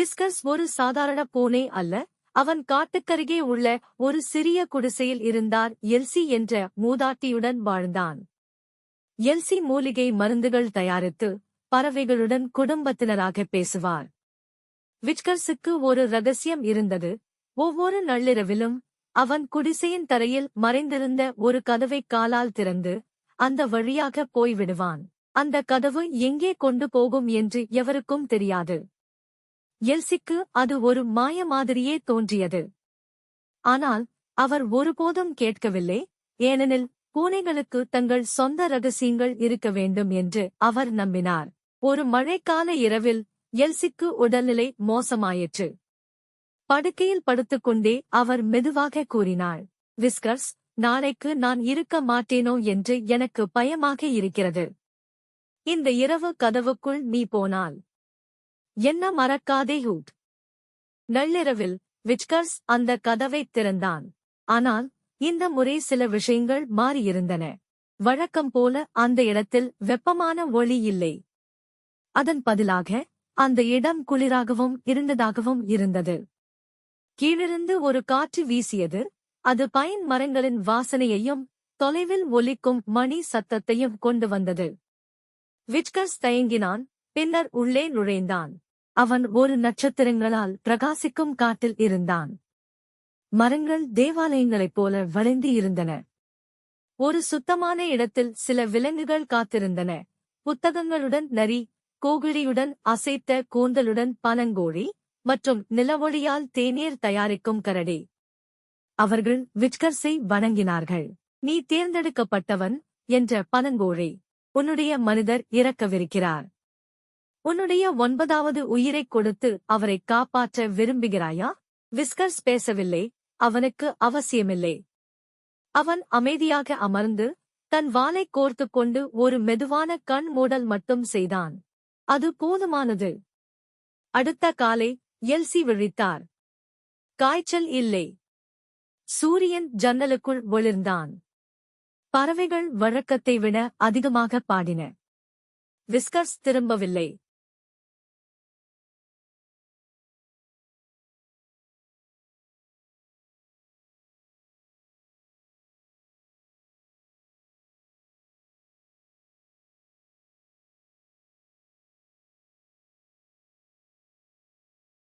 Whiskers ஒரு சாதாரண பூனை அல்ல. அவன் காட்டுக்கருகே உள்ள ஒரு சிறிய குடிசையில் இருந்தார். எல்சி என்ற மூதாட்டியுடன் வாழ்ந்தான். எல்சி மூலிகை மருந்துகள் தயாரித்து பறவைகளுடன் குடும்பத்தினராக பேசுவார். விஸ்கர்ஸுக்கு ஒரு ரகசியம் இருந்தது. ஒவ்வொரு நள்ளிரவிலும் அவன் குடிசையின் தரையில் மறைந்திருந்த ஒரு கதவைக் காலால் திறந்து அந்த வழியாக போய்விடுவான். அந்த கதவு எங்கே கொண்டு போகும் என்று எவருக்கும் தெரியாது. எல்சிக்கு அது ஒரு மாய மாதிரியே தோன்றியது. ஆனால் அவர் ஒருபோதும் கேட்கவில்லை. ஏனெனில் பூனைகளுக்கு தங்கள் சொந்த ரகசியங்கள் இருக்க வேண்டும் என்று அவர் நம்பினார். ஒரு மழைக்கால இரவில் எல்சிக்கு உடல்நிலை மோசமாயிற்று. படுக்கையில் படுத்துக்கொண்டே அவர் மெதுவாக கூறினாள், விஸ்கர்ஸ், நாளைக்கு நான் இருக்க மாட்டேனோ என்று எனக்கு பயமாக இருக்கிறது. இந்த இரவு கதவுக்குள் நீ போனால் என்ன மறக்காதே ஹூட். நள்ளிரவில் விஸ்கர்ஸ் அந்த கதவைத் திறந்தான். ஆனால் இந்த முறை சில விஷயங்கள் மாறியிருந்தன. வழக்கம் போல அந்த இடத்தில் வெப்பமான ஒளி இல்லை. அதன் பதிலாக அந்த இடம் குளிராகவும் இருண்டதாகவும் இருந்தது. கீழிருந்து ஒரு காற்று வீசியது. அது பைன் மரங்களின் வாசனையையும் தொலைவில் ஒலிக்கும் மணி சத்தத்தையும் கொண்டு வந்தது. விஸ்கர்ஸ் தயங்கினான். பின்னர் உள்ளே நுழைந்தான். அவன் ஒரு நட்சத்திரங்களால் பிரகாசிக்கும் காட்டில் இருந்தான். மரங்கள் தேவாலயங்களைப் போல வளைந்து இருந்தன. ஒரு சுத்தமான இடத்தில் சில விலங்குகள் காத்திருந்தன. புத்தகங்களுடன் நரி, கோகிழியுடன் அசைத்த கூந்தலுடன் பனங்கோழி மற்றும் நிலவொளியால் தேநீர் தயாரிக்கும் கரடி. அவர்கள் விஸ்கர்ஸை வணங்கினார்கள். நீ தேர்ந்தெடுக்கப்பட்டவன் என்ற பனங்கோழி. உன்னுடைய மனிதர் இறக்கவிருக்கிறார். உன்னுடைய 9வது உயிரைக் கொடுத்து அவரை காப்பாற்ற விரும்புகிறாயா? விஸ்கர்ஸ் பேசவில்லை. அவனுக்கு அவசியமில்லை. அவன் அமைதியாக அமர்ந்து தன் வாலைக் கோர்த்துக் கொண்டு ஒரு மெதுவான கண் மூடல் மட்டும் செய்தான். அது போதுமானது. அடுத்த காலை எல்சி விழித்தார். காய்ச்சல் இல்லை. சூரியன் ஜன்னலுக்குள் ஒளிர்ந்தான். பறவைகள் வழக்கத்தை விட அதிகமாக பாடின. விஸ்கர்ஸ் திரும்பவில்லை.